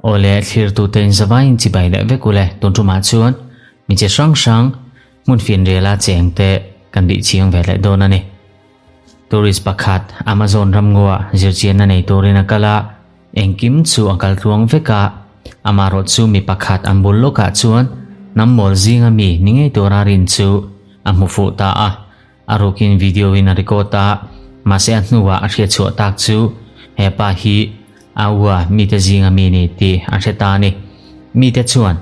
Ole thlir tu ten zawain chi bai le ve kule ton tu ma chuan mi che sang sang mun fin rela cheng te kan di chiang ve le don ani tourist pakhat Amazon ram ngwa zirchian na nei torina kala engkim chu angkal ruang veka amaro chu mi pakhat ambul loka chuan nammol zinga mi ningai torarin chu amufu ta a arokin video in record ta mase annuwa athia chu tak chu hepa hi awa mi te zinga mi ni ti atheta ni mi te chuan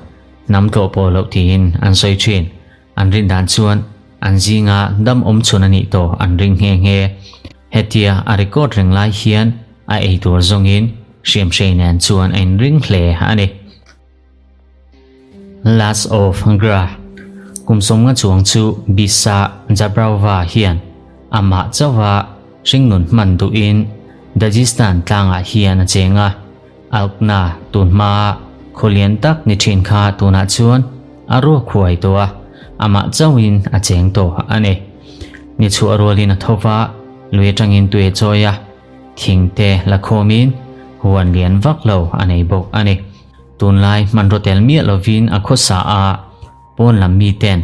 nam to polo tin an soi thin an rin dan chuan an zinga dam chunani to an ring nge hetia a record reng lai hian a ei tur zongin siam shein chuan ein ring hle ani last of gra kumsom nga chuang chu bisa jabrawa hian ama chawa singnun man du in Dagestan tlanga hian chenga alkna tunma kholian tak ni thin kha tuna chuan aro khuai towa ama chawin a cheng to ane ni chu arolin thowa lue tangin tue choya thingte lakhomin huan lian vak lo anei bok ane tunlai manrotel mi lovin a khosa a pon lam mi ten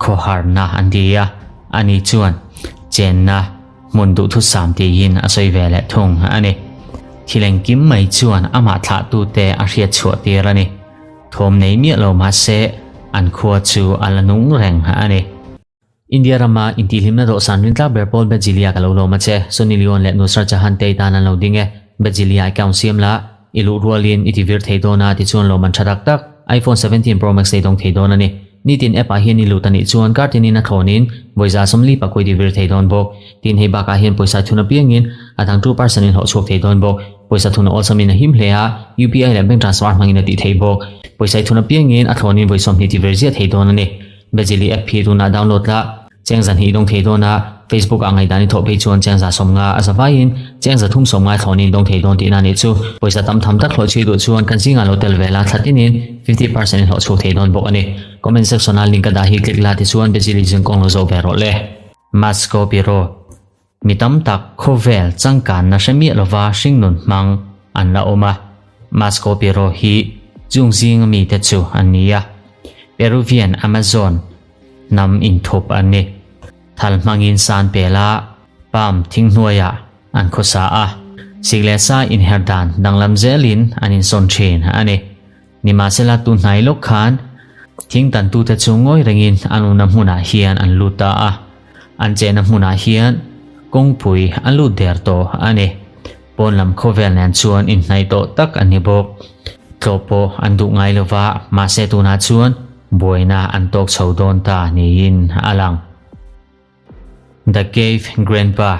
khohar na andia ani chuan chenna mundu thu sam ti yin asoi vele thung ani thileng kim mai chuan ama thla tu te a hria chhuat tir ani thom nei mi lo ma se an khua chu alanung reng ani India rama inti hlimna do sanrin tla berpol bejilia ka lo ma che sonilion le nusra chahan te tan an lo dinge bejilia council la ilu rualin itivir theidona ti chuan lo man tharak tak iPhone 17 Pro Max te dong theidona ni nitin app a hian ilu tani chuan kartinin a thonin boiza somli pakoi divir theidon bok tin heba ka hian poisa thuna piangin athang 2% in ho chok theidon bok poisa thuna also min him hlea UPI le bank transfer mangin ti theibok poisa thuna piangin a thonin boisom ni divir zia theidon ani bejili app hi tuna download la chengzan hi dong theidona Facebook angai dani tho pe chuan chengza somnga asawain chengza thum somnga thonin dong theidon ti na ni chu poisa tam tham tak khlochi du chuan kan singa lotel vela thatinin 50% in ho chok theidon bok ani comment section al link da hi click la ti chuan bejili jing kong lo zo vero le Moscow biro mitam tak khovel changkan na shemi lova singnun mang an la oma Moscow biro hi jungzing mi te chu ania Peruvian Amazon nam in thop ani thal mangin san pela pam thingnuaya an khosa a siglesa in herdan danglam zelin anin son chen ani nimasela tu nai lok khan thing tan tu te chungoi rengin anu na hmuna hian an luta a an chena hmuna hian kongpui an lu der to ani ponlam khovel nan chuan in nai to tak ani bok topo an du ngai lova ma se tu na chuan boina an tok chodon ta ni in alang The Cave Grandpa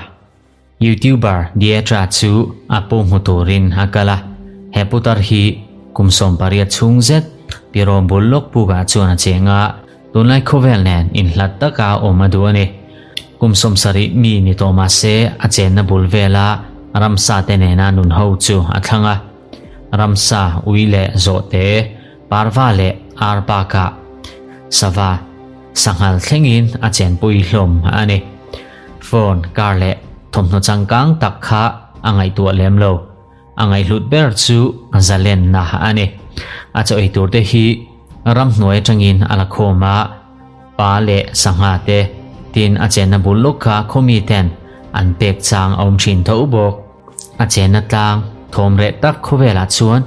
YouTuber Dietra chu apo motorin akala heputar hi kumsom paria chungzet pirom bullok puga chuan chenga tunlai khovel nen in hlataka omaduani kumsom sari mi ni tomase achena bulvela ramsa tenena nun ho chu athanga ramsa uile zote parvale arbaka sava sanghal thlengin achen pui hlom ani phone karle thomno changkang takha angai tu lemlo angai hlut ber chu zalen na ani acho ei turte hi ram hnoi tangin alakhoma pa le sangha te tin achena bulukha khomi ten an pek chang om thin tho bok achena tlang thomre tak khowela chuan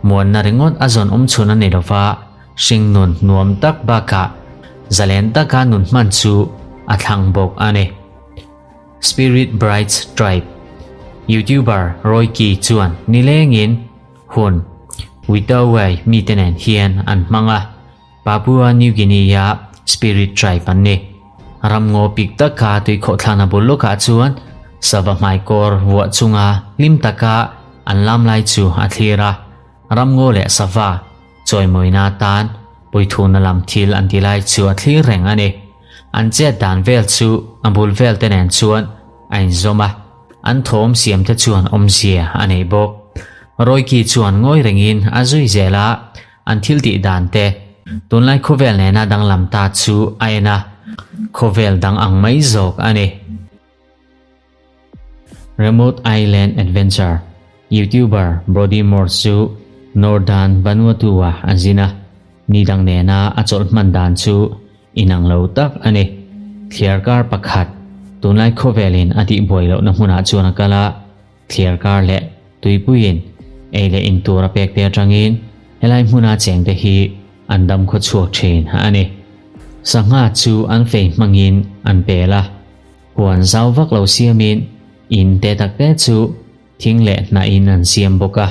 mon na ringot azon chuna ni lova singnun nuam tak baka zalen taka nun man chu athang bok ani Spirit Brides Tribe YouTuber Royki chuan nilengin hun witawai mitenen hian an manga Papua New Guinea Spirit Tribe ani ramngo piktaka tui kho thlana buluka chuan sava maikor wa chunga limtaka an lamlai chu athira ramngo le sava choi moina tan poithuna lam thil an tilai chu athli reng ani an che dan vel chu ambul vel tenen chuan ain zoma an thom siam te chuan omzia ani bok Royki chuan ngoi rengin azui zela an thil ti dan te tunlai khovel nena dang lam ta chu aina khovel dang ang mai zok ani Remote Island Adventure YouTuber Brody Moore chu Northern Vanuatu anzina nidang nena achol mandan chu inang lo tak ani clear car pakhat tunlai khovelin ati boilo na huna chuan kala clear car le tuipuin eile in tura pek te atangin helai huna cheng te hi andam kho chuak thin ani sanga chu an fei mangin an pela huan zau vak lo siamin in te tak te chu thingle na in an siam boka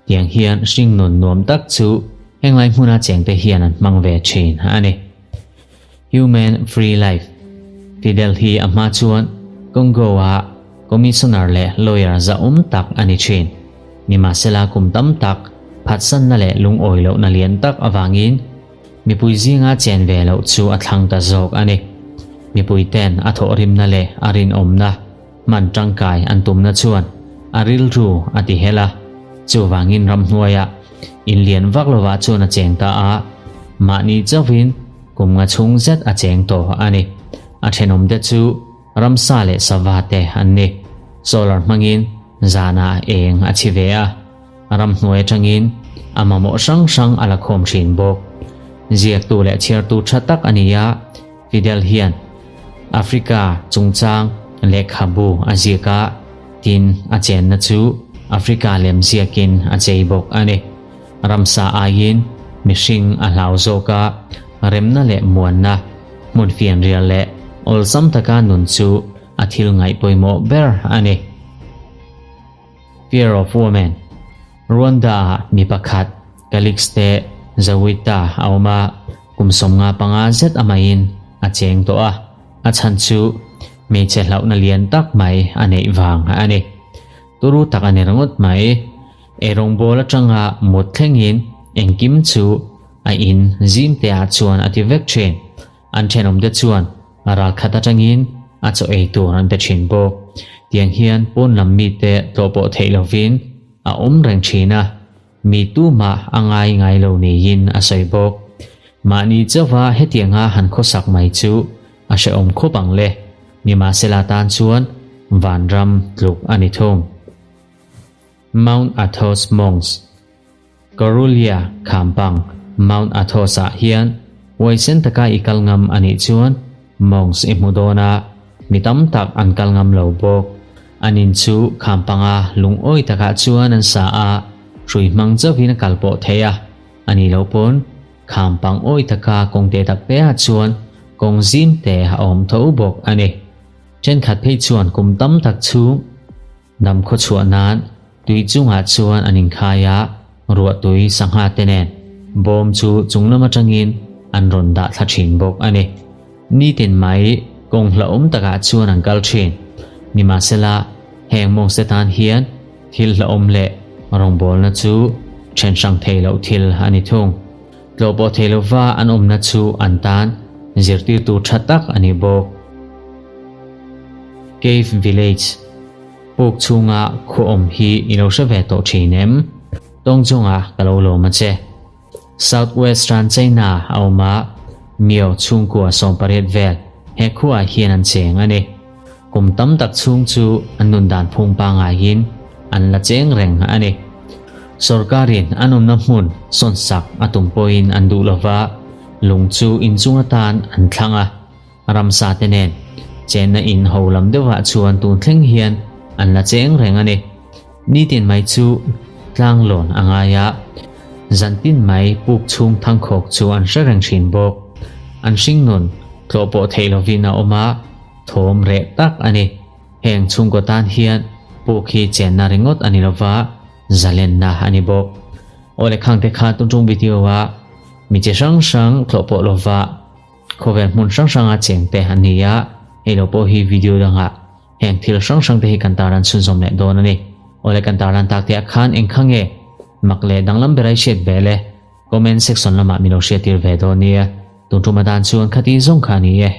tiang hian hring nun nuam tak chu henglai huna cheng te hian an mangve thin ani Human Free Life Fidel hi ama chuan Congo a commissioner le lawyer za tak ani thin nima sela kum tam tak phatsan na le lung oilo na lian tak awangin mipui zinga chen ve lo chu athlang ta zok ani mipui ten atho rim na le arin omna man tangkai antum na chuan aril ru ati hela chu wangin ram hnuaya in lian vak lowa chu na cheng ta a mani chawin kum nga chung zet a cheng to ani a thenom de chu ramsa le sawate anni solar mangin zana eng a chivea ram hnuai tangin amamo sang sang ala khom thin bok ziak tu le chiar tu thatak ania Fidel hian Africa chungchang le khabu azika tin a chen na chu Africa lem ziakin a cheibok ani ramsa ayin mishing a hlau zoka remna le muanna mun fian rial le ol sam taka nun chu athil ngai poimo ber ani Fear of Women Rwanda mi pakhat Calixte Zawita auma kumsom nga panga zet amain a cheng to a chan chu me che hlau na lian tak mai anei wang ani turu tak ani rangot mai erong bola tanga mot thlengin engkim chu a in zim te a chuan ati vek chen an thenom de chuan aral khata tangin a cho ei tur an te thin bo tiang hian pon lam mi te topo theilovin a reng thina mi tu ma angai ngai lo ni yin a soibok mani chawa hetianga han khosak mai chu a she kho bang le nima selatan chuan vanram tluk ani thong Mount Athos monks Karulia Khampang Mount Athos a hian waisen taka ikalngam ani chuan monks imudona mitam tak an kalngam lo bok anin chu Khampanga lungoi taka chuan an sa a rui mang chawin kalpo theya ani lo pon Khampang oi taka kongte tak pe a chuan kong zim te ha om tho bok ani chen khat phei chuan kum tam tak chu dam kho chuan nan tui chunga chuan anin khaya ruwa tui sangha tenen bom chu chunglama tangin an ronda thlachin bok ani ni tin mai kong hla taka chuan an kal thin nima sela heng mong setan hian thil hla le rong bol na chu chen sang theilo thil ani thung tlopo theilova an na chu an tan zirtir tu thatak ani bok Cave Village pok chunga kho hi ino shave to thinem tongchunga kalolo ma che Southwestern China auma mio chungkua somparet vel he khuwa hian an cheng ani kum tam tak chung chu anun dan phung pa nga hin an la cheng reng ani sorkarin anum na mun son sak atum poin an du lova lungchu in chunga tan an thlanga ramsa tenen chen na in holam dewa chuan tu thleng hian an la cheng reng ani ni tin mai chu tlang lon angaya zantin mai puk chung thang khok chu an reng thin bok an hring nun tlopo theilovina oma thom re tak ani heng chung ko tan hian puk hi chen na ringot ani lova zalen na ani bok ole khang te kha tung video wa mi che sang sang tlopo lova khovel mun sang sang a cheng te hania elo po hi video danga heng thil sang sang te hi kantaran sunzom le don ani ole kantaran tak te khan eng khange makle danglam berai shet bele comment section lama milo shetir ve do nia tung madan chuan khati zong khani e